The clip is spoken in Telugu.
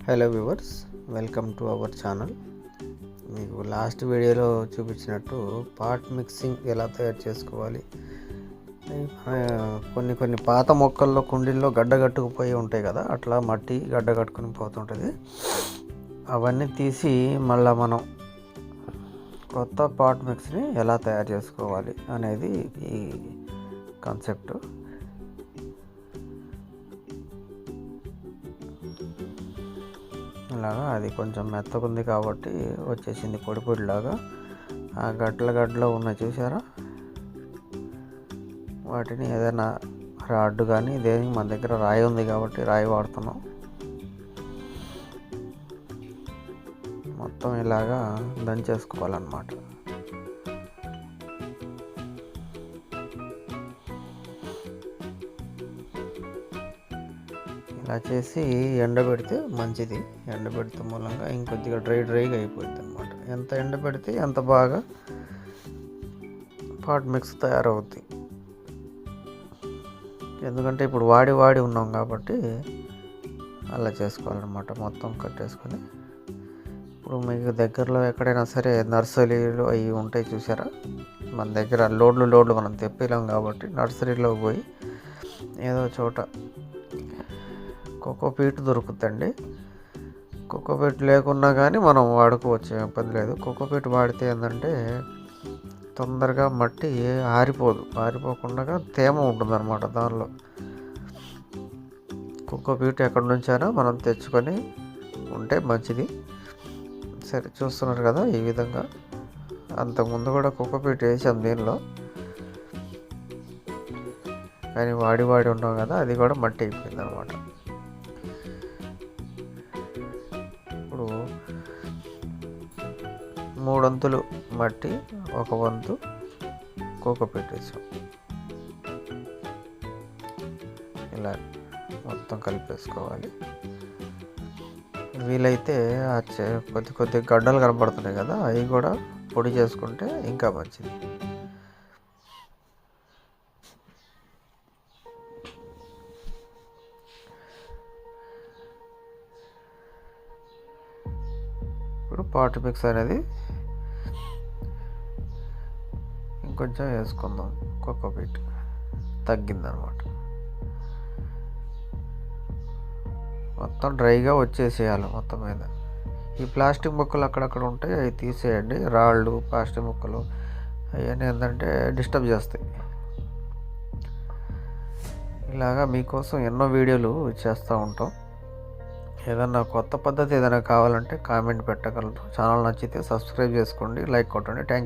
Hello viewers, welcome to our channel. మీకు లాస్ట్ వీడియోలో చూపించినట్టు పాట్ మిక్సింగ్ ఎలా తయారు చేసుకోవాలి. కొన్ని పాత మొక్కల్లో కుండీల్లో గడ్డగట్టుకుపోయి ఉంటాయి కదా, అట్లా మట్టి గడ్డగట్టుకుని పోతుంటుంది. అవన్నీ తీసి మళ్ళీ మనం కొత్త పాట్ మిక్స్ని ఎలా తయారు చేసుకోవాలి అనేది ఈ కాన్సెప్ట్. ఇలాగా అది కొంచెం మెత్తగుంది కాబట్టి వచ్చేసింది పొడి పొడిలాగా. ఆ గడ్డలో ఉన్నాయి చూసారా, వాటిని ఏదైనా రాడ్డు కానీ దేనికి, మన దగ్గర రాయి ఉంది కాబట్టి రాయి వాడుతున్నాం. మొత్తం ఇలాగా దంచేసుకోవాలన్నమాట. ఇలా చేసి ఎండబెడితే మంచిది. ఎండబెడితే మూలంగా ఇంకొద్దిగా డ్రైగా అయిపోద్ది అనమాట. ఎంత ఎండబెడితే ఎంత బాగా పాట్ మిక్స్ తయారవుద్ది. ఎందుకంటే ఇప్పుడు వాడి ఉన్నాం కాబట్టి అలా చేసుకోవాలన్నమాట. మొత్తం కట్టేసుకొని ఇప్పుడు మీకు దగ్గరలో ఎక్కడైనా సరే నర్సరీలు అవి ఉంటాయి చూసారా. మన దగ్గర లోడ్లు మనం తెప్పిలాం కాబట్టి నర్సరీలో పోయి ఏదో చోట కోకోపీట్ దొరుకుతుందండి. కోకోపీట్ లేకున్నా కానీ మనం వాడుకోవచ్చు, ఇబ్బంది లేదు. కోకోపీట్ వాడితే ఏంటంటే తొందరగా మట్టి ఆరిపోకుండా తేమ ఉంటుందన్నమాట దానిలో. కోకోపీట్ ఎక్కడి నుంచైనా మనం తెచ్చుకొని ఉంటే మంచిది. సరే, చూస్తున్నారు కదా ఈ విధంగా. అంతకుముందు కూడా కోకోపీట్ వేసాం దీనిలో, కానీ వాడి ఉన్నాం కదా, అది కూడా మట్టి అయిపోయింది అనమాట. ఇప్పుడు 3 వంతులు మట్టి, 1 వంతు కోకోపీట్ వేసాం. ఇలా మొత్తం కలిపేసుకోవాలి. వీలైతే కొద్ది గడ్డలు కనపడుతున్నాయి కదా, అవి కూడా పొడి చేసుకుంటే ఇంకా మంచిది. ఇప్పుడు పాట్ మిక్స్ అనేది ఇంకొంచెం వేసుకుందాం. కోకోపీట్ తగ్గిందనమాట. మొత్తం డ్రైగా వచ్చేసేయాలి మొత్తం మీద. ఈ ప్లాస్టిక్ ముక్కలు అక్కడక్కడ ఉంటాయి, అవి తీసేయండి. రాళ్ళు, ప్లాస్టిక్ ముక్కలు అవన్నీ ఏంటంటే డిస్టర్బ్ చేస్తాయి. ఇలాగా మీకోసం ఎన్నో వీడియోలు చేస్తూ ఉంటాం. ఏదన్నా కొత్త పద్ధతి ఏదైనా కావాలంటే కామెంట్ పెట్టగలరు. ఛానల్ నచ్చితే సబ్స్క్రైబ్ చేసుకోండి, లైక్ కొట్టండి. Thank you.